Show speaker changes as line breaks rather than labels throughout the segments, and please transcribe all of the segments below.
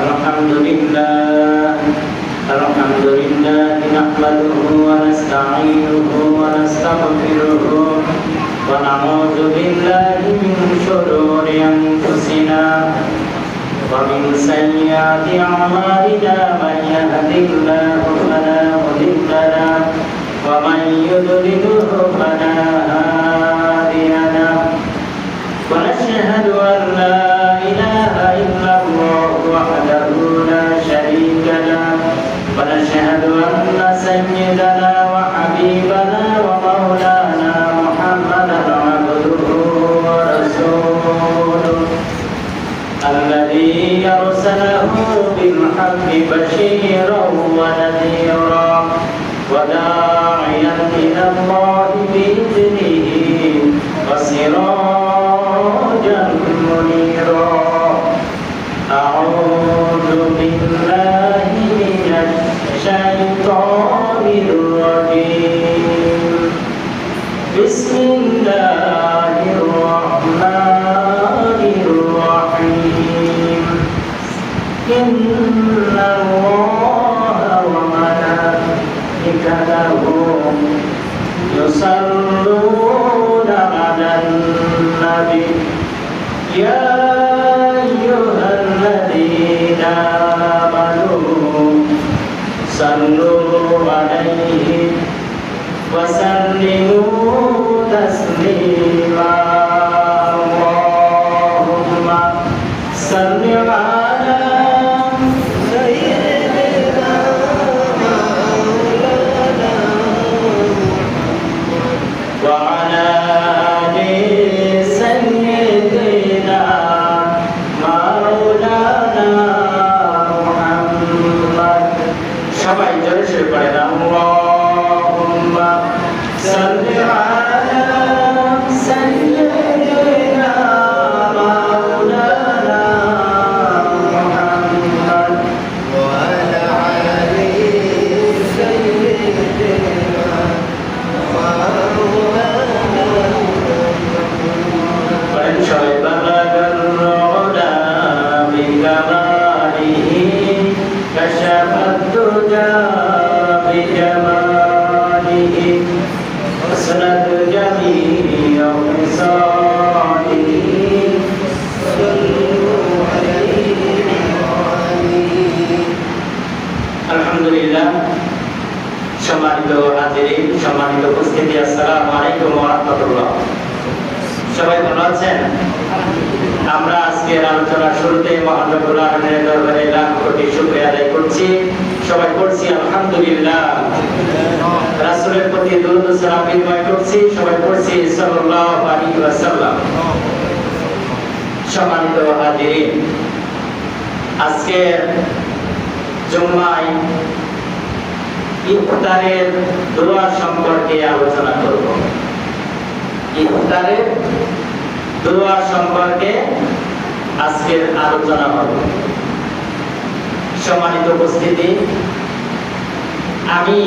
الحمد لله نحمده ونستعينه ونستغفره ونعوذ بالله من شرور أنفسنا ومن سيئات أعمالنا من يهد الله فلا مضل له ومن يضلله فلا هادي له ونشهد أن لا إله إلا الله وحده لا شريك له ونشهد أن سيدنا وحبيبنا ومولانا محمدا عبده ورسوله الذي أرسله بالحق بشيرا ونذيرا وداعيا إلى الله بإذنه وسراجا منيرا أعوذ بالله من الشيطان الرجيم بسم الله الرحمن الرحيم إن الله وملائكته يصلون على النبي يا أيها الذين آمنوا صلوا عليه وسلموا تسليما اللهم صل على سيدنا مولانا وعلى آل سيدنا مولانا محمد সবাই জোরে জোরে পড়েন আল্লাহুম্মা সাল্লি আলা সাইয়্যিদিনা মাওলানা মুহাম্মদ ওয়া আলা আলি সাইয়্যিদিনা মাওলানা পড়েন সবাই বালাগার রওলা বিকামালিহি কাশাফাত দুজা بجماله حسنت جميع خصاله صلوا عليه الحمد لله সম্মানিত হাজিরিন সম্মানিত উপস্থিতি আসসালামু আলাইকুম ওয়া রাহমাতুল্লাহ সবাই ভালো আছেন আমরা আজকের আলোচনার শুরুতে মহান রব্বুল আলামিনের দরবারে লাখ কোটি শুকরিয়া আদায় করছি সবাই পড়ছি আলহামদুলিল্লাহ রাসূলের প্রতি দরুদ ও সালাম বিনিময় করছি সবাই পড়ছি সাল্লাল্লাহু আলাইহি ওয়াসাল্লাম সম্মানিত হাজিরিন আজকে জুম্মায় ইফতারের দোয়া সম্পর্কে আলোচনা করব ইফতারের দোয়া সম্পর্কে আজকের আলোচনা হবে সম্মানিত উপস্থিতি আমি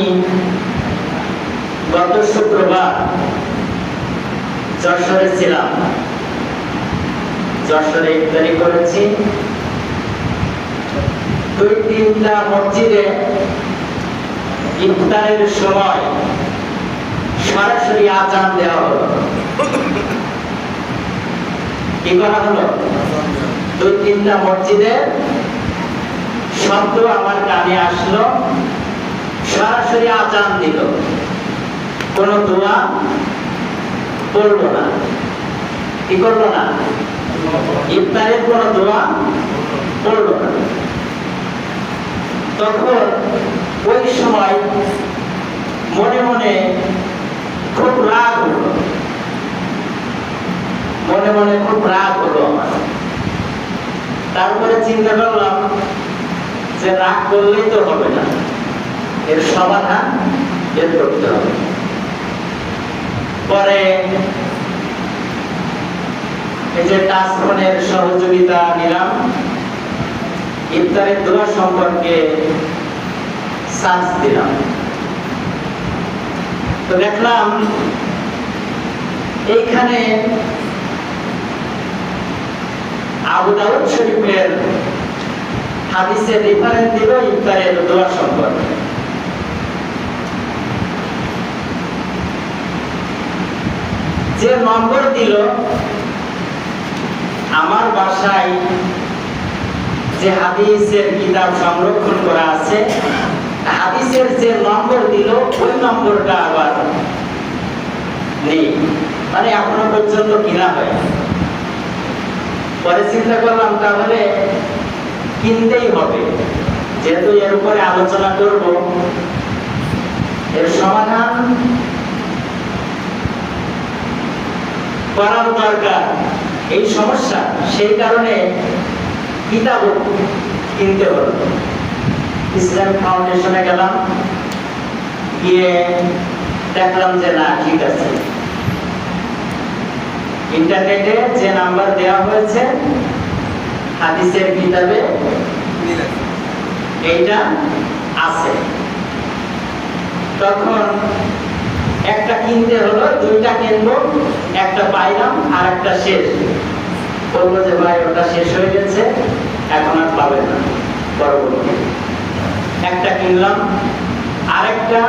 গত শুক্রবার যশোরে ছিলাম যশোরে ইফতারি করেছি 2-3টা মসজিদে ইফতারের সময় সরাসরি আযান দেওয়া হলো কি করা হলো 2-3টা মসজিদে শব্দ আমার কানে আসলো সরাসরি আযান দিল কোন দোয়া পড়লো না কি করলো না ইফতারের কোন দোয়া পড়লো না তখন ওই সময় মনে মনে খুব রাগ হলো মনে মনে খুব রাগ হলো আমার তারপরে চিন্তা করলাম যে রাগ করলেই তো হবে না এর সমাধান বের করতে হবে পরে এই যে টাচফোনের সহযোগিতা নিলাম ইফতারের দোয়া সম্পর্কে সার্চ দিলাম তো দেখলাম এইখানে আবু দাউদ শরীফের হাদিসের রেফারেন্স দিল ইফতারের দোয়া সম্পর্কে। যে নম্বর দিল, আমার বাসায় যে হাদিসের কিতাব সংরক্ষণ করা আছে, হাদিসের যে নম্বর দিল ওই নম্বরটা আবার নেই, মানে এখনো পর্যন্ত কিনা হয়। পরে চিন্তা করলাম তাহলে কিনতেই হবে, যেহেতু এর উপরে আলোচনা করব, এর সমাধান করার দরকার এই সমস্যা, সেই কারণে কিতাব কিনতে হলো। ইসলামিক ফাউন্ডেশনে গেলাম, গিয়ে দেখলাম যে না ঠিক আছে, ইন্টারনেটে যে নাম্বার দেওয়া হয়েছে হাদিসের কিতাবে এইটা আছে। তখন একটা কিনতে হলো, দুইটা কিনবো, একটা পাইলাম আর একটা শেষ। বলবো যে ভাই ওটা শেষ হয়ে গেছে, এখন আর পাবে না পরবর্তী। একটা কিনলাম, আরেকটা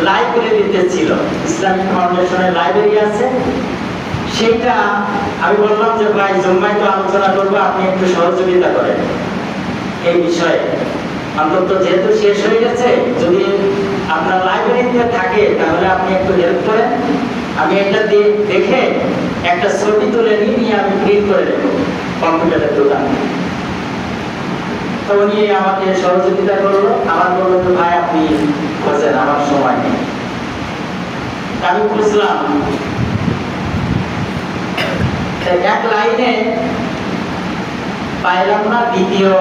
লাইব্রেরিতে ছিল, ইসলামিক ফাউন্ডেশনের লাইব্রেরি আছে, সেইটা আমি বললাম যে ভাই জম্মায় তো আলোচনা করবো, আপনি একটু সহযোগিতা করেন এই বিষয়ে, অন্তত যেহেতু শেষ হয়ে গেছে, যদি আপনার লাইব্রেরিতে থাকে তাহলে আপনি একটু হেল্প করেন, আমি এটা দেখে একটা ছবি তুলে নিয়ে আমি প্রিন্ট করে দেবো কম্পিউটারের দোকানে। তো উনি আমাকে সহযোগিতা করলো, আমার বললো তো ভাই আপনি খোঁজেন, আমার সময় নেই। আমি খুঁজলাম, এক লাইনে পাইলাম না, দ্বিতীয়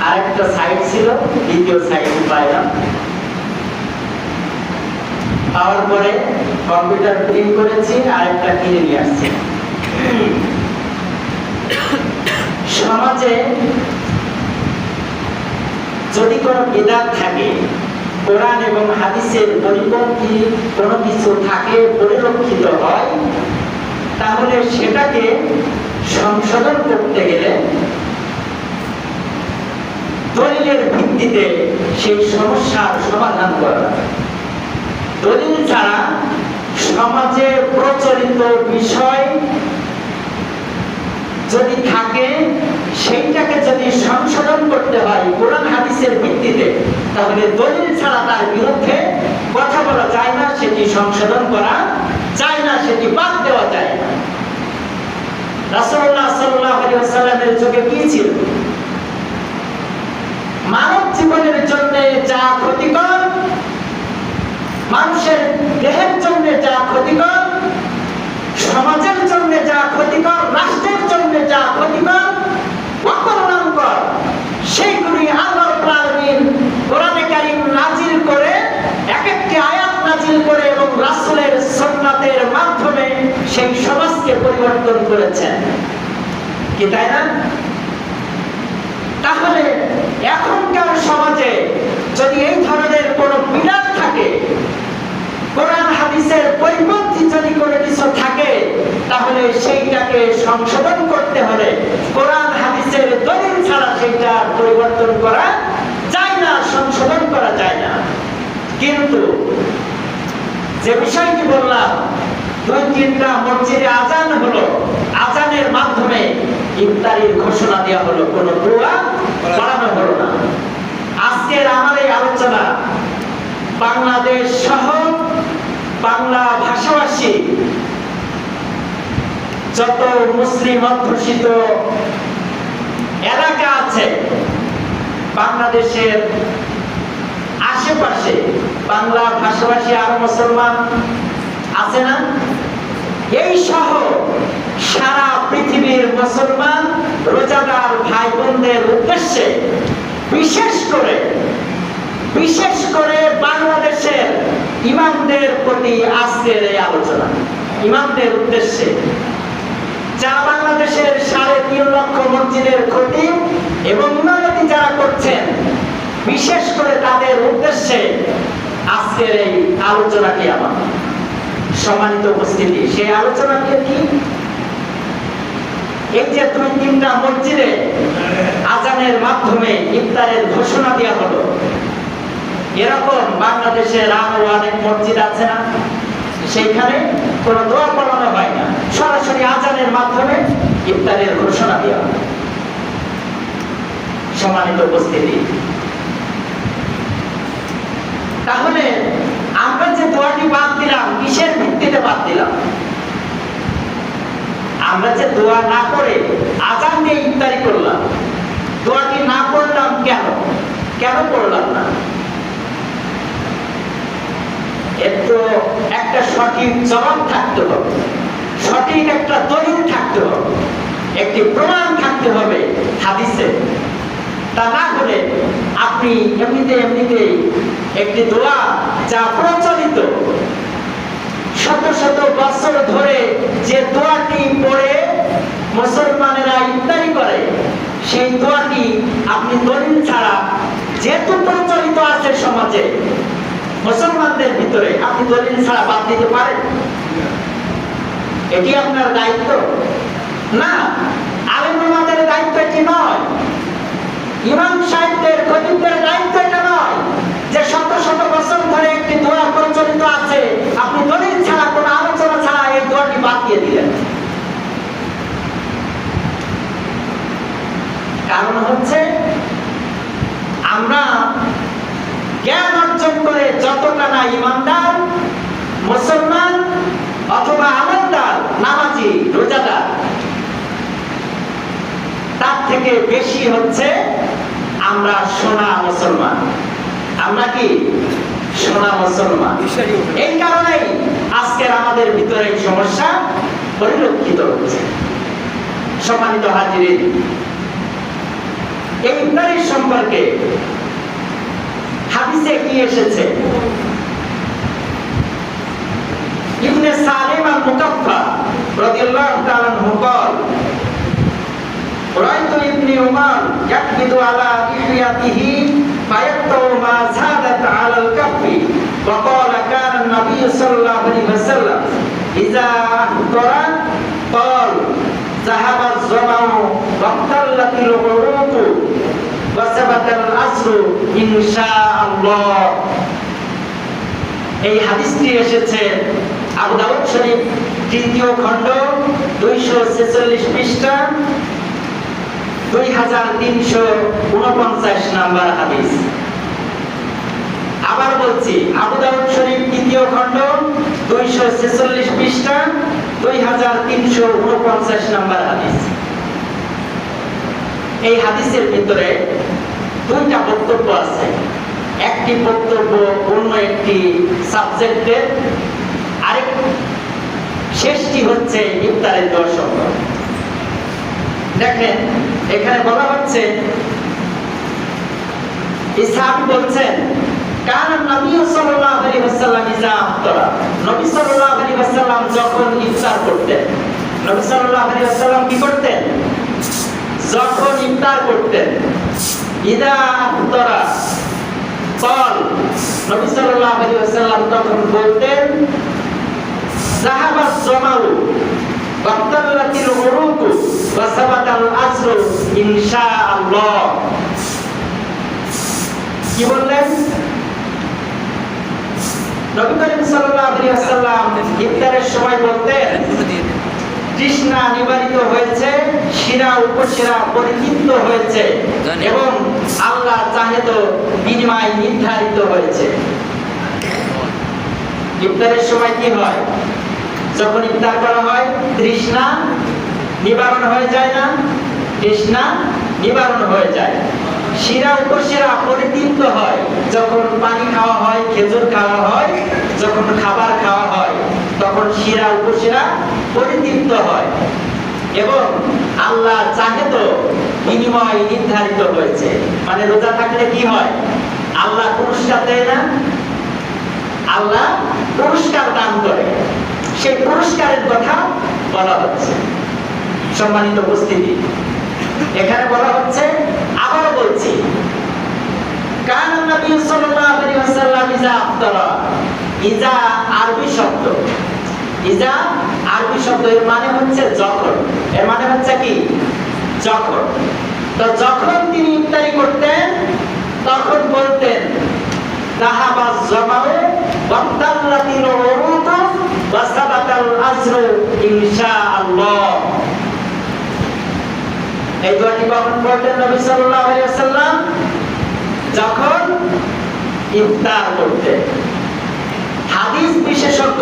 আরেকটা সাইড ছিল, দ্বিতীয় সাইড পাইলাম। পাওয়ার পরে কম্পিউটার প্রিন্ট করেছি, আরেকটা কিনে নিয়ে আসছি। সমাজে যদি কোনো বিদআত থাকে, কোরআন এবং হাদিসের পরিপন্থী কোনো কিছু থাকে, পরিলক্ষিত হয়, তাহলে সেটাকে সংশোধন করতে গেলে দলিলের ভিত্তিতে সেই সমস্যার সমাধান করা। দলিল ছাড়া সমাজে প্রচলিত বিষয় যদি থাকে, সেইটাকে যদি সংশোধন করতে হয় কোরআন হাদিসের ভিত্তিতে, তাহলে দলিল ছাড়া তার বিরুদ্ধে কথা বলা যায় না, সেটি সংশোধন করা যায় না, সেটি বাদ দেওয়া যায় না। রাসূলুল্লাহ সাল্লাল্লাহু আলাইহি ওয়াসাল্লামের যুগে কি ছিল? মানব জীবনের জন্য যা ক্ষতিকর, মানুষের দেহের জন্য যা ক্ষতিকর, সমাজের জন্য যা ক্ষতিকর, রাষ্ট্রের জন্য যা ক্ষতিকর, অকল্যাণকর, সেইগুলি আল্লাহ রাব্বুল আলামিন কোরআনে কারীম নাজিল করে, এক একটি আয়াত নাজিল করে এবং রাসূলের সুন্নাতের মাধ্যমে সেই সমাজকে পরিবর্তন করেছেন, কি তাই না? তাহলে এখনকার সমাজে যদি এই ধরনের কোনো বিধান থাকে, কোরআন হাদিসের পরিপন্থী যদি কোনো কিছু থাকে, তাহলে সেইটাকে সংশোধন করতে হলে কোরআন হাদিসের দলিল ছাড়া সেইটা পরিবর্তন করা যায় না, সংশোধন করা যায় না। কিন্তু যে বিষয়টি বললাম, 2-3টা মসজিদে আজান হলো, আজানের মাধ্যমে ইফতারির ঘোষণা দেওয়া হলো, কোনো দোয়া পড়ানো হলো না। আজকের আমার এই আলোচনা বাংলাদেশ সহ বাংলা ভাষাভাষী যত মুসলিম অধ্যুষিত এলাকা আছে বাংলাদেশের আশেপাশে, বাংলা ভাষাভাষী আরো মুসলমান আছে না, এই সহ সারা পৃথিবীর মুসলমান রোজাদার ভাই বোনদের উদ্দেশ্যে বিশেষ করে বাংলাদেশের ইমামদের প্রতি আজকের এই আলোচনা। ইমামদের উদ্দেশ্যে, যারা বাংলাদেশের 3.5 লক্ষ মসজিদের খতিব এবং ইমামতি যারা করছেন, বিশেষ করে তাদের উদ্দেশ্যে আজকের এই আলোচনাটি আমার। সম্মানিত উপস্থিতি, সেই আলোচনাটি কি? এই যে 2-3টা মসজিদে আজানের মাধ্যমে ইফতারের ঘোষণা দেওয়া হলো, এরকম বাংলাদেশের আরো অনেক মসজিদ আছে না, সেইখানে কোনো দোয়া পড়ানো হয় না, সরাসরি আজানের মাধ্যমে ইফতারের ঘোষণা দেওয়া হয়। সম্মানিত উপস্থিতি, তাহলে আমরা যে দোয়াটি বাদ দিলাম, কিসের ভিত্তিতে বাদ দিলাম? আমরা যে দোয়া না করে আজান দিয়ে ইফতারি করলাম, দোয়াটি না পড়লাম কেন? কেন পড়লাম না? এর তো একটা সঠিক জবাব থাকতে হবে, সঠিক একটা দলিল থাকতে হবে, একটি প্রমাণ থাকতে হবে হাদিসে। তা না হলে আপনি এমনিতে একটি দোয়া যা প্রচলিত শত শত বছর ধরে, যে দোয়াটি পড়ে মুসলমানেরা ইফতারি করে, সেই দোয়াটি আপনি দলিল ছাড়া, যেহেতু প্রচলিত আছে সমাজে মুসলমানদের ভিতরে, আপনি দলিল ছাড়া বাদ দিতে পারেন? এটি আপনার দায়িত্ব না, আলেম ওলামাদের দায়িত্ব এটি নয়, ইমাম সাহেবদের, খতিবদের দায়িত্ব এটা নয় যে শত শত বছর ধরে একটি দোয়া প্রচলিত আছে, আপনি দলিল ছাড়া, কোনো আলোচনা ছাড়া এই দোয়াটি বাদ দিয়ে দিলেন। কারণ হচ্ছে আমরা জ্ঞান অর্জন করে যতটা না ইমানদার, মুসলমান অথবা আমলদার, নামাজি, রোজাদার, তার থেকে বেশি হচ্ছে আমরা সোনা মুসলমান। আমরা কি সোনা মুসলমান? এই কারণেই আজকের আমাদের ভিতরে এই সমস্যা পরিলক্ষিত হচ্ছে। সম্মানিত হাজিরিন, এই ইফতারির সম্পর্কে হাদিসে কি এসেছে? ইবনে সালিম আল-মুকাফফা রাদিয়াল্লাহু তাআলা আনহু قال রাআইতু ইবনে উমার ইয়াকবিদু আলা ইহয়াতিহি ফায়াক্তু মা যাদাত আলা আল-কাফি ওয়া ক্বালা কানা an-নাবী সাল্লাল্লাহু আলাইহি ওয়াসাল্লাম ইযা আফতারা قال যাহাবা আয-যামাউ ওয়া তাল্লাতিল উরুক ওয়া সাবাতাল আসরু ইনশাআল্লাহ। এই হাদিসটি এসেছে আবু দাউদ শরীফ 3য় খণ্ড 246 পৃষ্ঠা 2349 নাম্বার হাদিস। আবার বলছি, আবু দাউদ শরীফ 3য় খণ্ড 246 পৃষ্ঠা 2349 নাম্বার হাদিস। এই হাদিসের ভিতরে দুইটা বক্তব্য আছে। একটি বক্তব্য অন্য একটি সাবজেক্টের, আরেক শেষটি হচ্ছে ইফতারের দোয়া সম্পর্কে। দেখেন, এখানে বলা হচ্ছে, ইসহাবী বলছেন কানা নবী সাল্লাল্লাহু আলাইহি ওয়াসাল্লাম ইযা আফতারা, নবী সাল্লাল্লাহু আলাইহি ওয়াসাল্লাম যখন ইফতার করতেন, নবী সাল্লাল্লাহু আলাইহি ওয়াসাল্লাম কি করতেন? যখন ইফতার করতেন, ইযা আফতারা قال নবী সাল্লাল্লাহু আলাইহি ওয়াসাল্লাম তখন বলতেন যাহাবাত জামাউ ওয়া তাল্লাতিল উরুক ওয়া সাবাতাল আসরু ইনশাআল্লাহ। কি বললেন? নবী করিম সাল্লাল্লাহু আলাইহি ওয়াসাল্লাম ইফতারের সময় বলতেন তৃষ্ণা নিবারিত হয়েছে, শিরা উপশিরা পরিতৃপ্ত হয়েছে এবং আল্লাহ চাহে তো বিনিময় নির্ধারিত হয়েছে। ইফতারের সময় কি হয়? যখন ইফতার করা হয় তৃষ্ণা নিবারণ হয়ে যায় না? তৃষ্ণা নিবারণ হয়ে যায়, শিরা উপশিরা পরিতৃপ্ত হয়। যখন পানি খাওয়া হয়, খেজুর খাওয়া হয়, যখন খাবার খাওয়া হয়, তখন শিরা উপশিরা পরিতৃপ্ত হয় এবং আল্লাহ চাহে তো বিনিময় নির্ধারিত হয়েছে। মানে রোজা থাকলে কি হয়? আল্লাহ পুরস্কার দেয় না? আল্লাহ পুরস্কার দান করে, সেই পুরস্কারের কথা বলা হচ্ছে। সম্মানিত উপস্থিতি, এখানে বলা হচ্ছে, আবার বলছি, কানা নবী সাল্লাল্লাহু আলাইহি ওয়াসাল্লাম ইযা আফতারা, ইযা আরবি শব্দ, ইজা আরবি শব্দ, এর মানে হচ্ছে যখন। এর মানে হচ্ছে কি? যখন। তো যখন তিনি ইফতারি করতেন তখন বলতেন যাহাবাজ জামাউ ওয়াক্তাল্লাতিল উরুকু ওয়া সাবাতাল আজরু ইনশাআল্লাহ। এই দোয়াটি কখন পড়তেন নবী সাল্লাল্লাহু আলাইহি ওয়াসাল্লাম? যখন ইফতার করতেন। হাদিস বিশেষজ্ঞ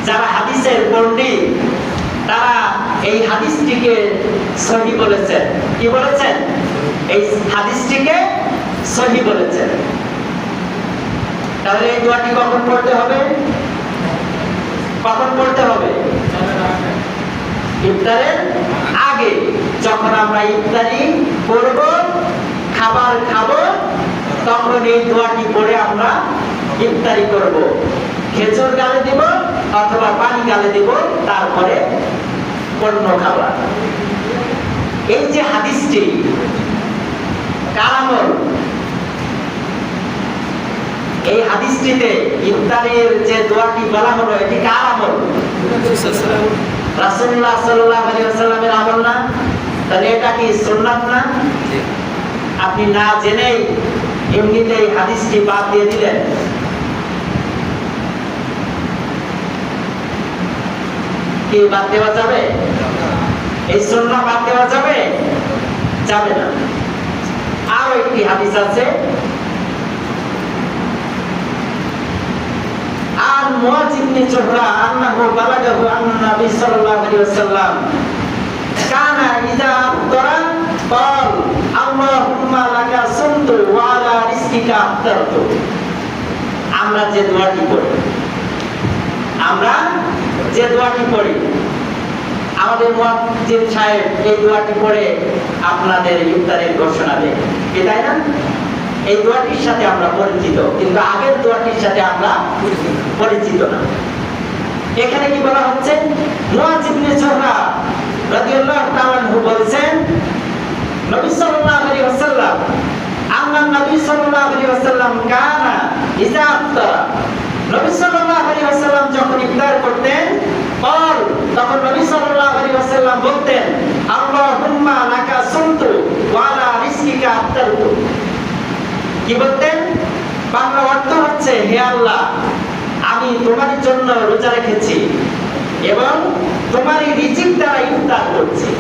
যারা হাদিসের পণ্ডিত, তারা এই হাদিসটিকে সহিহ বলেছেন। কি বলেছেন? এই হাদিসটিকে সহিহ বলেছেন। তাহলে এই দোয়াটি কখন পড়তে হবে? কখন পড়তে হবে? ইফতারের আগে, যখন আমরা ইফতারি করব, খাবার খাবো, তখন এই দোয়াটি পড়ে আমরা ইফতারি করব। খেজুর গালে দিব অথবা পানি গালে দিব, তারপরে অন্য খাবার। এই যে হাদিসটি কার আমল? এই হাদিসটিতে ইফতারের যে দোয়াটি বলা হলো, এটি কার আমল? রাসূলুল্লাহ সাল্লাল্লাহু আলাইহি ওয়াসাল্লামের আমল না? তাহলে এটা কি সুন্নাত না? আপনি না জেনেই এমনিতেই হাদিসটি বাদ দিয়ে দিলেন। কি বাদ দেওয়া যাবে? এই সুন্নাহ বাদ দেওয়া যাবে? যাবে না। আর একটি হাদিস আছে, আর মুআয ইবনে জুহরা আন্নাহু বালাগাহু আন্না নবী সাল্লাল্লাহু আলাইহি ওয়াসাল্লাম কানা ইযা আফতারা ক্বাল আল্লাহুম্মা লাকা সুমতু ওয়া আলা রিজকিকা আফতারতু। আমরা যে দোয়াটি পড়ি, আমাদের মুয়াজ্জিন সাহেব এই দোয়াটি পড়ে আপনাদের ইফতারের ঘোষণা দেয়, কি তাই না? এই দোয়াটির সাথে আমরা পরিচিত, কিন্তু আগের দোয়াটির সাথে আমরা পরিচিত না। এখানে কি বলা হচ্ছে? মুআয ইবনে জুহরা রাদিয়াল্লাহু তাআলা আনহু বলেন, নবী সাল্লাল্লাহু আলাইহি ওয়াসাল্লাম, আন্না নবী সাল্লাল্লাহু আলাইহি ওয়াসাল্লাম কানা ইযা আফতারা, নবী সাল্লাল্লাহু আলাইহি ওয়াসাল্লাম যখন ইফতার করতেন, ক্বাল, তখন নবী সাল্লাল্লাহু আলাইহি ওয়াসাল্লাম বলতেন আল্লাহুম্মা লাকা সুমতু ওয়া আলা রিজকিকা আফতারতু। কি বলতেন? বাংলা অর্থ হচ্ছে, হে আল্লাহ, আমি তোমার জন্য রোজা রেখেছি এবং তোমারই রিজিক দ্বারা ইফতার করছি।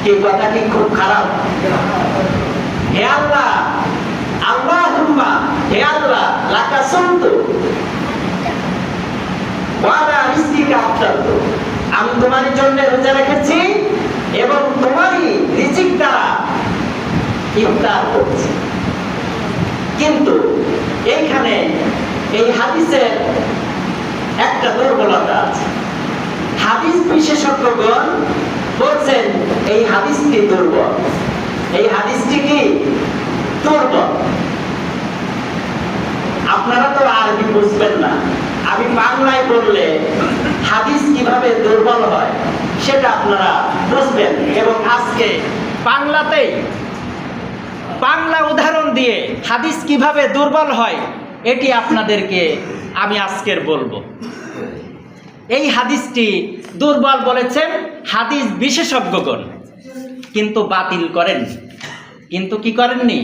কি কথাটি খুব খারাপ? হে আল্লাহ, আল্লাহুম্মা, হে আল্লাহ, লাকা সুমতু ওয়া আলা রিজকিকা আফতারতু, আমি তোমার জন্য রোজা রেখেছি এবং তোমারই রিজিক দ্বারা ইফতার করছি। কিন্তু এইখানে এই হাদিসের একটা দুর্বলতা আছে। হাদিস বিশেষজ্ঞগণ বলছেন এই হাদিসটি দুর্বল। এই হাদিসটি কি দুর্বল? আপনারা তো আরবি বুঝবেন না, আমি বাংলায় বললে হাদিস কিভাবে দুর্বল হয় সেটা আপনারা বুঝবেন। এবং আজকে বাংলাতেই, বাংলা উদাহরণ দিয়ে হাদিস কিভাবে দুর্বল হয় এটি আপনাদেরকে আমি আজকের বলবো। এই হাদিসটি দুর্বল বলেছেন হাদিস বিশেষজ্ঞগণ, কিন্তু বাতিল করেননি। কিন্তু কি করেননি?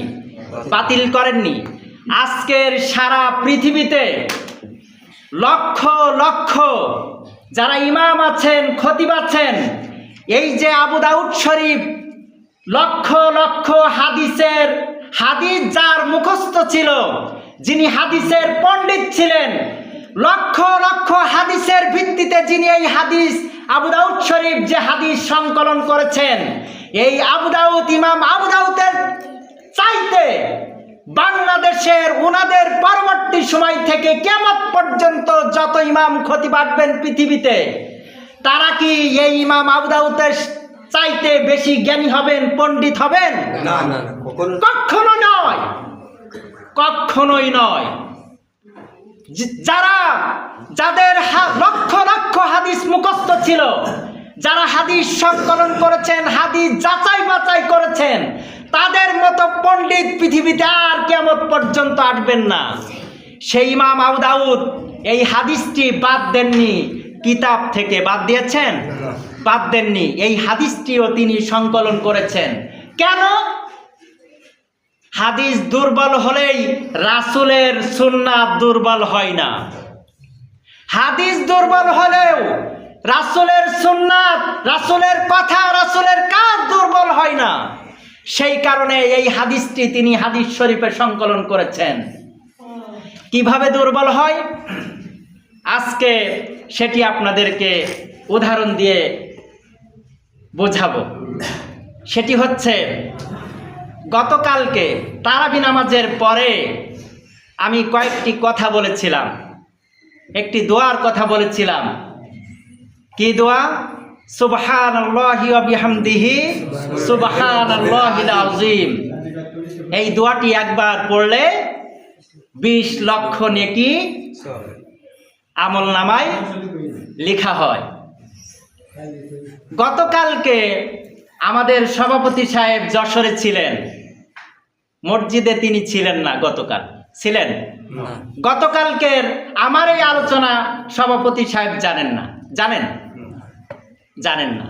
বাতিল করেননি। আজকের সারা পৃথিবীতে লক্ষ লক্ষ যারা ইমাম আছেন, খতিব আছেন, এই যে আবু দাউদ শরীফ, লক্ষ লক্ষ হাদিস যার মুখস্থ ছিল, যিনি হাদিসের পণ্ডিত ছিলেন, লক্ষ লক্ষ হাদিসের ভিত্তিতে যিনি এই হাদিস আবু দাউদ শরীফ যে হাদিস সংকলন করেছেন, এই ইমাম আবু দাউদের চাইতে বাংলাদেশের উনাদের পরবর্তী সময় থেকে কিয়ামত পর্যন্ত যত ইমাম খতিব আসবেন পৃথিবীতে, তারা কি এই ইমাম আবু দাউদের চাইতে বেশি জ্ঞানী হবেন, পণ্ডিত হবেন? না, কখনো নয়, কখনোই নয়। যাদের লক্ষ লক্ষ হাদিস মুখস্থ ছিল, যারা হাদিস সংকলন করেছেন, হাদিস যাচাই বাছাই করেছেন, তাদের মতো পণ্ডিত পৃথিবীতে আর কিয়ামত পর্যন্ত আসবেন না। সেই ইমাম আবু দাউদ
এই হাদিসটি বাদ দেননি, কিতাব থেকে বাদ দিয়েছেন, বাদ দেননি, এই হাদিসটিও তিনি সংকলন করেছেন। কেন? হাদিস দুর্বল হলেই রাসূলের সুন্নাত দুর্বল হয় না। হাদিস দুর্বল হলেও রাসূলের সুন্নাত, রাসূলের কথা, রাসূলের কাজ দুর্বল হয় না। সেই কারণে এই হাদিসটি তিনি হাদিস শরীফে সংকলন করেছেন। কিভাবে দুর্বল হয় আজকে সেটি আপনাদেরকে উদাহরণ দিয়ে বোঝাবো। সেটি হচ্ছে, গতকালকে তারাবি নামাজের পরে আমি কয়েকটি কথা বলেছিলাম, একটি দোয়ার কথা বলেছিলাম। কি দোয়া? সুবহানাল্লাহি ওয়া বিহামদিহি সুবহানাল্লাহিল আযীম। এই দোয়াটি একবার পড়লে 20 লক্ষ নেকি আমলনামায় লেখা হয়। গতকালকে আমাদের সভাপতি সাহেব যশোরে ছিলেন, মসজিদে তিনি ছিলেন না। গতকাল ছিলেন? গতকালকের আমার এই আলোচনা সভাপতি সাহেব জানেন না। জানেন? জানেন না।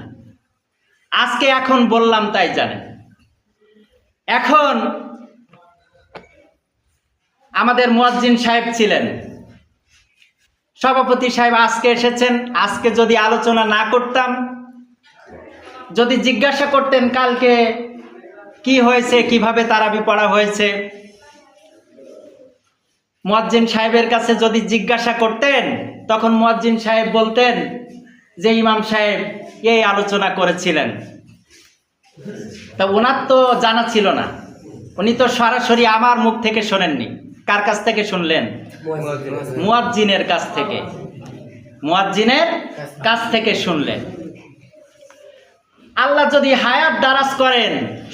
আজকে এখন বললাম তাই জানেন। এখন আমাদের মুয়াজ্জিন সাহেব ছিলেন, সভাপতি সাহেব আজকে এসেছেন। আজকে যদি আলোচনা না করতাম, যদি জিজ্ঞাসা করতেন কালকে কি হয়েছে, কিভাবে তারাবি পড়া হয়েছে, মুয়াজ্জিন সাহেবের কাছে যদি জিজ্ঞাসা করতেন, তখন মুয়াজ্জিন সাহেব বলতেন যে ইমাম সাহেব এই আলোচনা করেছিলেন। তা ওনার তো জানা ছিল না, উনি তো সরাসরি আমার মুখ থেকে শোনেননি। কার কাছ থেকে শুনলেন? মুয়াজ্জিনের কাছ থেকে। মুয়াজ্জিনের কাছ থেকে শুনলেন। আল্লাহ যদি হায়াত দারাজ করেন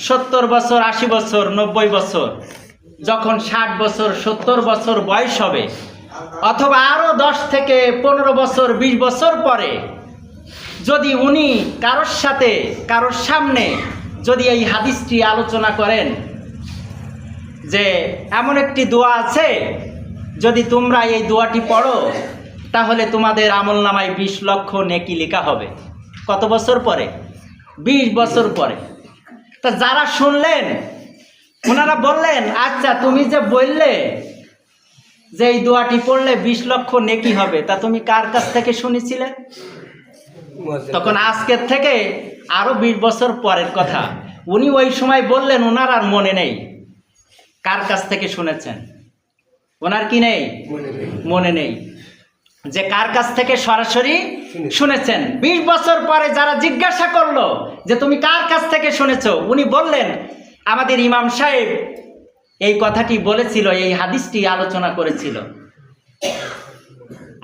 70 বছর, 80 বছর, 90 বছর, যখন 60 বছর, 70 বছর বয়স হবে, অথবা আরো 10 থেকে 15 বছর, 20 বছর পরে যদি উনি কারোর সাথে, কারোর সামনে যদি এই হাদিসটি আলোচনা করেন যে এমন একটি দোয়া আছে, যদি তোমরা এই দোয়াটি পড়ো তাহলে তোমাদের আমলনামায় 20 লক্ষ নেকি লেখা হবে। কত বছর পরে? 20 বছর পরে। তা যারা শুনলেন ওনারা বললেন, আচ্ছা তুমি যে বললে যে এই দোয়াটি পড়লে 20 লক্ষ নেকি হবে, তা তুমি কার কাছ থেকে শুনেছিলে? তখন আজকের থেকে আরো 20 বছর পরের কথা। উনি ওই সময় বললেন, ওনার আর মনে নেই কার কাছ থেকে শুনেছেন। ওনার কি নেই? মনে নেই যে কার কাছ থেকে সরাসরি শুনেছেন। 20 বছর পরে যারা জিজ্ঞাসা করলো যে তুমি কার কাছ থেকে শুনেছো, উনি বললেন আমাদের ইমাম সাহেব এই কথাটি বলেছিল, এই হাদিসটি আলোচনা করেছিল।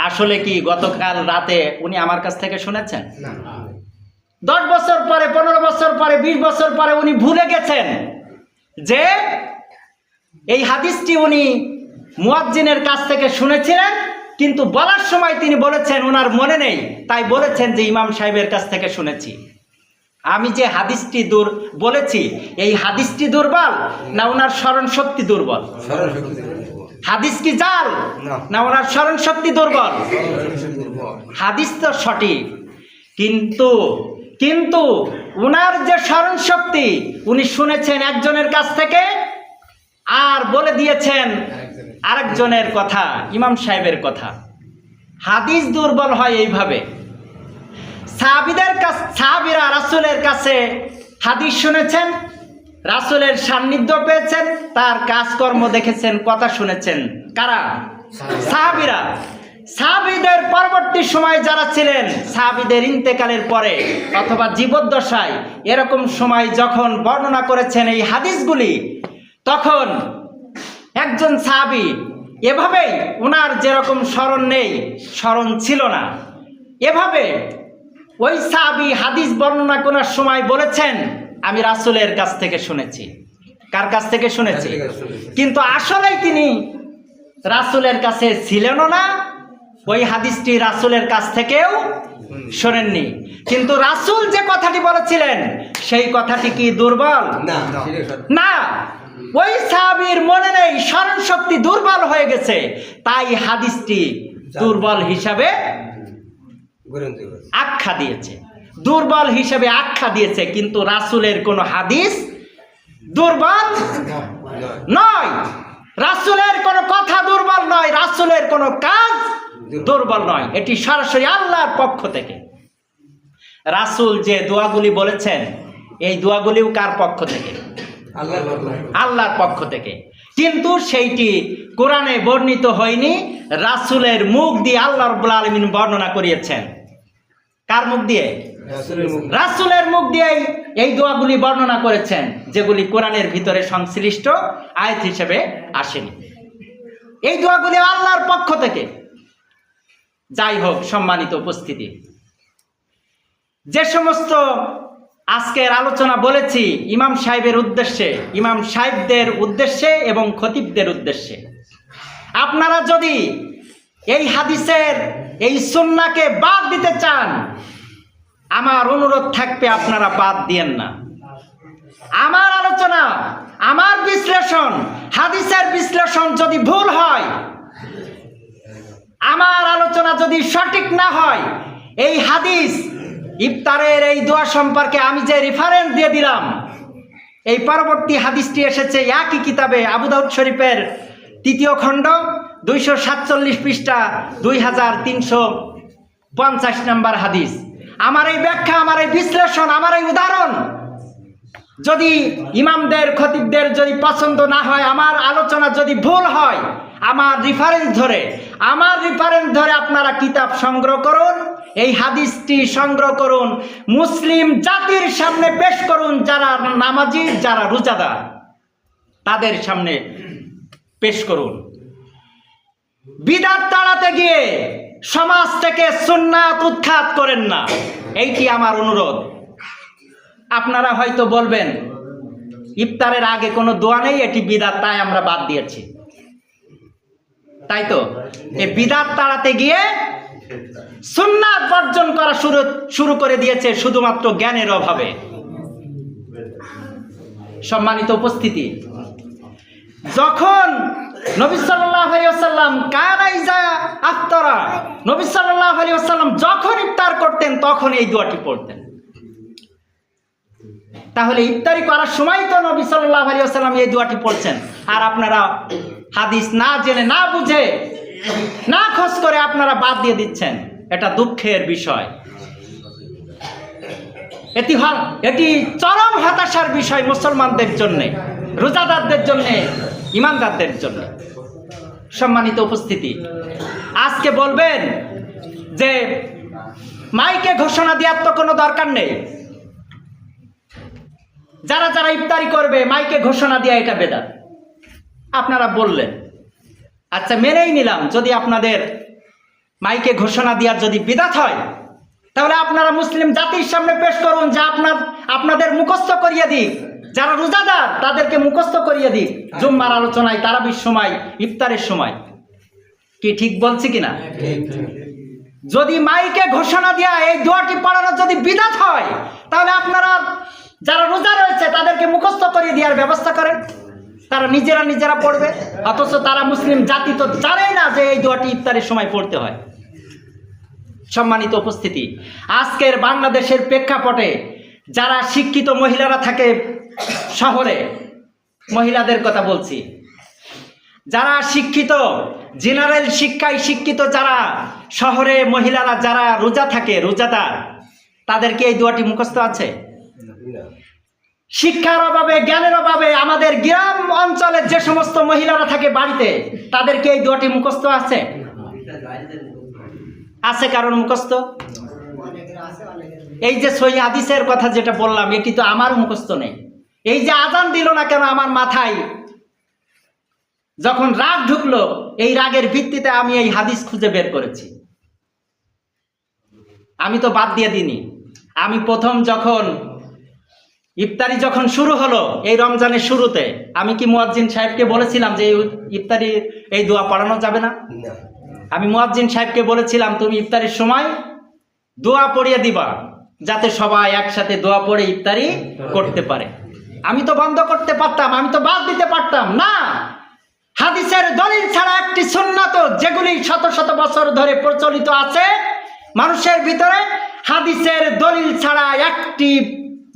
আসলে কি গতকাল রাতে উনি আমার কাছ থেকে শুনেছেন? 10 বছর পরে, 15 বছর পরে, 20 বছর পরে উনি ভুলে গেছেন যে এই হাদিসটি উনি মুয়াজ্জিনের কাছ থেকে শুনেছিলেন, কিন্তু বলার সময় তিনি বলেছেন ওনার মনে নেই, তাই বলেছেন যে ইমাম সাহেবের কাছ থেকে শুনেছি। আমি যে হাদিসটি বলেছি, এই হাদিসটি দুর্বল না ওনার স্মরণ শক্তি দুর্বল? হাদিস কি জাল না ওনার স্মরণ শক্তি দুর্বল? হাদিস তো সঠিক, কিন্তু ওনার যে স্মরণ শক্তি, উনি শুনেছেন একজনের কাছ থেকে আর বলে দিয়েছেন আরেকজনের কথা, ইমাম সাহেবের কথা। হাদিস দুর্বল হয় এইভাবে। সাহাবীরা রাসূলের কাছে হাদিস শুনেছেন, রাসূলের সান্নিধ্য পেয়েছেন, তার কাজকর্ম দেখেছেন, কথা শুনেছেন। কারা? সাহাবীরা। সাহাবীদের পরবর্তী সময় যারা ছিলেন, সাহাবীদের ইন্তেকালের পরে অথবা জীবদ্দশায় এরকম সময় যখন বর্ণনা করেছেন এই হাদিসগুলি, তখন একজন সাহাবী এভাবেই, ওনার যেরকম স্মরণ নেই, স্মরণ ছিল না, এভাবে ওই সাহাবী হাদিস বর্ণনা করার সময় বলেছেন আমি রাসূলের কাছ থেকে শুনেছি। কার কাছ থেকে শুনেছি? কিন্তু আসলেই তিনি রাসূলের কাছে ছিলেনও না, ওই হাদিসটি রাসূলের কাছ থেকেও শোনেননি। কিন্তু রাসূল যে কথাটি বলেছিলেন সেই কথাটি কি দুর্বল? না, ওই সাহাবীর মনে নেই, স্মরণ শক্তি দুর্বল হয়ে গেছে, তাই হাদিসটি দুর্বল হিসাবে আখ্যা দিয়েছে, দুর্বল হিসাবে আখ্যা দিয়েছে, কিন্তু রাসূলের কোনো হাদিস দুর্বল নয়, রাসূলের কোনো কথা দুর্বল নয়, রাসূলের কোনো কাজ দুর্বল নয়, এটি সরাসরি আল্লাহর পক্ষ থেকে। রাসূল যে দোয়াগুলি বলেছেন এই দোয়াগুলিও কার পক্ষ থেকে? আল্লাহর পক্ষ থেকে, কিন্তু সেইটি কোরআনে বর্ণিত হয়নি, রাসূলের মুখ দিয়ে আল্লাহ রাব্বুল আলামিন বর্ণনা করিয়েছেন। কার মুখ দিয়ে? রাসূলের মুখ দিয়ে এই দোয়াগুলি বর্ণনা করেছেন, যেগুলি কোরআনের ভিতরে সংশ্লিষ্ট আয়াত হিসেবে আসেনি। এই দোয়াগুলি আল্লাহর পক্ষ থেকে। যাই হোক, সম্মানিত উপস্থিতি, যে সমস্ত আজকের আলোচনা বলেছি ইমাম সাহেবের উদ্দেশ্যে, ইমাম সাহেবদের উদ্দেশ্যে এবং খতিবদের উদ্দেশ্যে, আপনারা যদি এই হাদিসের এই সুন্নাহকে বাদ দিতে চান, আমার অনুরোধ থাকবে আপনারা বাদ দিয়েন না। আমার আলোচনা, আমার বিশ্লেষণ, হাদিসের বিশ্লেষণ যদি ভুল হয়, আমার আলোচনা যদি সঠিক না হয়, এই হাদিস ইফতারের এই দোয়া সম্পর্কে আমি যে রেফারেন্স দিয়ে দিলাম, এই পরবর্তী হাদিসটি এসেছে একই কিতাবে আবু দাউদ শরীফের 3য় খণ্ড 247 পৃষ্ঠা 2350 নম্বর হাদিস। আমার এই ব্যাখ্যা, আমার এই বিশ্লেষণ, আমার এই উদাহরণ যদি ইমামদের খতিবদের যদি পছন্দ না হয়, আমার আলোচনা যদি ভুল হয়, আমার রেফারেন্স ধরে আপনারা কিতাব সংগ্রহ করুন, এই হাদিসটি সংগ্রহ করুন, মুসলিম জাতির সামনে পেশ করুন, যারা নামাজি, যারা রোজাদার, তাদের সামনে পেশ করুন। বিদআত তাড়াতে গিয়ে সমাজ থেকে সুন্নাত উৎখাত করেন না, এইটি আমার অনুরোধ। আপনারা হয়তো বলবেন ইফতারের আগে কোনো দোয়া নেই, এটি বিদআত, তাই আমরা বাদ দিয়েছি, তাই তো? এই বিদআত তাড়াতে গিয়ে সুন্নাত বর্জন করা শুরু করে দিয়েছে শুধুমাত্র জ্ঞানের অভাবে। সম্মানিত উপস্থিতি, যখন নবী সাল্লাল্লাহু আলাইহি ওয়াসাল্লাম কানা ইজা আফতারা, নবী সাল্লাল্লাহু আলাইহি ওয়াসাল্লাম যখন ইফতার করতেন তখন এই দোয়াটি পড়তেন। তাহলে ইফতারি করার সময় তো নবী সাল্লাল্লাহু আলাইহি ওয়াসাল্লাম এই দোয়াটি পড়ছেন, আর আপনারা হাদিস না জেনে, না বুঝে, না খোঁজ করে আপনারা বাদ দিয়ে দিচ্ছেন। এটা দুঃখের বিষয়, এটি চরম হতাশার বিষয় মুসলমানদের জন্য, রোজাদারদের জন্য, ইমানদারদের জন্য। সম্মানিত উপস্থিতি, আজকে বলবেন যে মাইকে ঘোষণা দেওয়ার তো কোনো দরকার নেই, যারা যারা ইফতারি করবে মাইকে ঘোষণা দেওয়া এটা বেদাত। আপনারা বললেন, আচ্ছা মেনেই নিলাম, যদি আপনাদের মাইকে ঘোষণা দেওয়ার যদি বিদআত হয়, তাহলে আপনারা মুসলিম জাতির সামনে পেশ করুন, যে আপনাদের মুখস্থ করিয়ে দিক, যারা রোজাদার তাদেরকে মুখস্থ করিয়ে দিক জুম্মার আলোচনায়, তারাবির সময়, ইফতারের সময়। কি ঠিক বলছি কিনা? যদি মাইকে ঘোষণা দেওয়া এই দোয়াটি পড়ানো যদি বিদআত হয়, তাহলে আপনারা যারা রোজা রয়েছে তাদেরকে মুখস্থ করিয়ে দেওয়ার ব্যবস্থা করেন, তারা নিজেরা পড়বে, অথচ তারা মুসলিম জাতি তো জানেই না যে এই দোয়াটি ইফতারের সময় পড়তে হয়। সম্মানিত উপস্থিতি, আজকের বাংলাদেশের প্রেক্ষাপটে যারা শিক্ষিত মহিলারা থাকে শহরে, মহিলাদের কথা বলছি, যারা শিক্ষিত, জেনারেল শিক্ষায় শিক্ষিত, যারা শহরে মহিলারা যারা রোজা থাকে, রোজাদার, তাদেরকে এই দোয়াটি মুখস্থ আছে? শিক্ষার অভাবে, জ্ঞানের অভাবে আমাদের গ্রাম অঞ্চলে যে সমস্ত মহিলারা থাকে বাড়িতে, তাদেরকে এই দোয়াটি মুখস্থ আছে? আছে কারণ মুখস্থ? এই যে সহিহ হাদিসের কথা যেটা বললাম, এটি তো আমার মুখস্থ নেই। এই যে আজান দিল না কেন, আমার মাথায় যখন রাগ ঢুকলো, এই রাগের ভিত্তিতে আমি এই হাদিস খুঁজে বের করেছি। আমি তো বাদ দিয়ে দিইনি। আমি প্রথম যখন ইফতারি যখন শুরু হলো এই রমজানের শুরুতে, আমি কি মুয়াজ্জিন সাহেবকে বলেছিলাম যে ইফতারি এই দোয়া পড়ানো যাবে না? আমি মুয়াজ্জিন সাহেবকে বলেছিলাম, তুমি ইফতারির সময় দোয়া পড়িয়ে দিবা, যাতে সবাই একসাথে দোয়া পড়ে ইফতারি করতে পারে। আমি তো বন্ধ করতে পারতাম, আমি তো বাদ দিতে পারতাম না, হাদিসের দলিল ছাড়া একটি সুন্নাত যেগুলি শত শত বছর ধরে প্রচলিত আছে মানুষের ভিতরে, হাদিসের দলিল ছাড়া একটি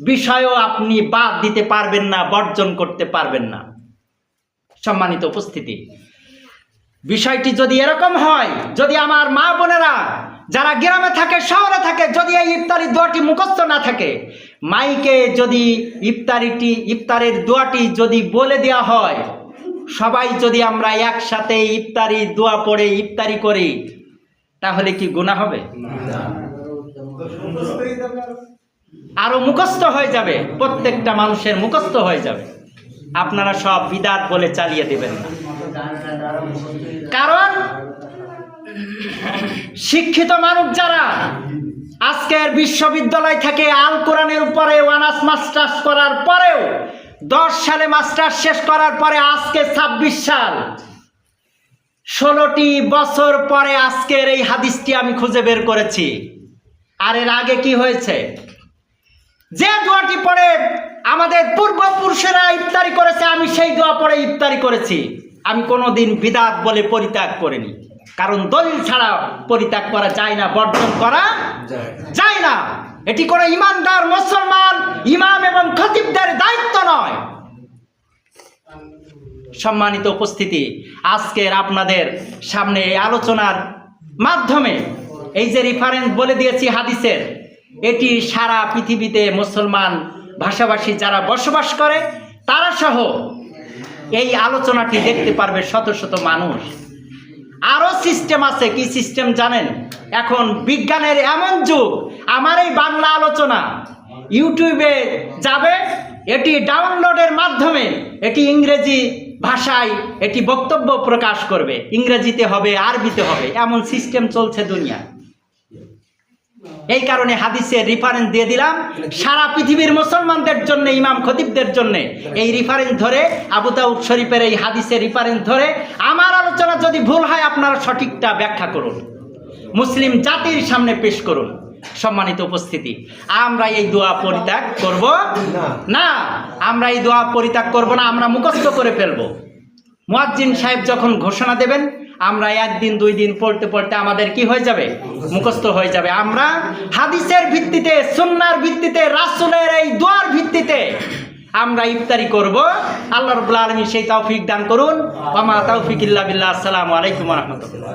বিষয়ও আপনি বাদ দিতে পারবেন না, বর্জন করতে পারবেন না। সম্মানিত উপস্থিতি, বিষয়টি যদি এরকম হয়, যদি আমার মা বোনেরা যারা গ্রামে থাকে, শহরে থাকে, যদি এই ইফতারি দোয়াটি মুখস্থ না থাকে, মাইকে যদি ইফতারের দোয়াটি যদি বলে দেওয়া হয়, সবাই যদি আমরা একসাথে ইফতারি দোয়া পড়ে ইফতারি করি, তাহলে কি গুনাহ হবে? আরো মুখস্থ হয়ে যাবে, প্রত্যেকটা মানুষের মুখস্থ হয়ে যাবে। আপনারা সব বিদাত বলে চালিয়ে দেবেন না, কারণ শিক্ষিত মানুষ যারা আজকের বিশ্ববিদ্যালয় থেকে আল কোরআনের উপরে অনার্স মাস্টার্স করার পরেও 10 সালে মাস্টার্স শেষ করার পরে আজকে 26 সাল, 16টি বছর পরে আজকের এই হাদিসটি আমি খুঁজে বের করেছি। আর এর আগে কি হয়েছে? যে দোয়াটি পড়ে আমাদের পূর্বপুরুষেরা ইফতারি করেছে, আমি সেই দোয়া পড়ে ইফতারি করেছি। আমি কোনোদিন বিদাত বলে পরিত্যাগ করিনি, কারণ দলিল ছাড়া পরিত্যাগ করা যায় না, বর্জন করা যায় না। এটি কোনো ইমানদার মুসলমান ইমাম এবং খতিবদের দায়িত্ব নয়। সম্মানিত উপস্থিতি, আজকের আপনাদের সামনে এই আলোচনার মাধ্যমে এই যে রেফারেন্স বলে দিয়েছি হাদিসের, এটি সারা পৃথিবীতে মুসলমান ভাষাভাষী যারা বসবাস করে তারা সহ এই আলোচনাটি দেখতে পারবে শত শত মানুষ। আরও সিস্টেম আছে। কি সিস্টেম জানেন? এখন বিজ্ঞানের এমন যুগ, আমার এই বাংলা আলোচনা ইউটিউবে যাবে, এটি ডাউনলোডের মাধ্যমে এটি ইংরেজি ভাষায় এটি বক্তব্য প্রকাশ করবে, ইংরেজিতে হবে, আরবিতে হবে, এমন সিস্টেম চলছে দুনিয়া। এই কারণে হাদিসের রেফারেন্স দিয়ে দিলাম সারা পৃথিবীর মুসলমানদের জন্য, ইমাম খতিবদের জন্য। এই রেফারেন্স ধরে, আবু দাউদ শরীফের এই হাদিসের রেফারেন্স ধরে আমার আলোচনা যদি ভুল হয় আপনারা সঠিকটা ব্যাখ্যা করুন, মুসলিম জাতির সামনে পেশ করুন। সম্মানিত উপস্থিতি, আমরা এই দোয়া পরিত্যাগ করব না, আমরা এই দোয়া পরিত্যাগ করব না, আমরা মুখস্থ করে ফেলব। মুয়াজ্জিন সাহেব যখন ঘোষণা দেবেন, আমরা 1 দিন 2 দিন পড়তে পড়তে আমাদের কি হয়ে যাবে? মুখস্থ হয়ে যাবে। আমরা হাদিসের ভিত্তিতে, সুন্নাহর ভিত্তিতে, রাসূলের এই দোয়ার ভিত্তিতে আমরা ইফতারি করব। আল্লাহ রাব্বুল আলামিন সেই তৌফিক দান করুন। ওয়া মা তাওফিক ইল্লা বিল্লাহ। আসসালামু আলাইকুম ওয়া রাহমাতুল্লাহ।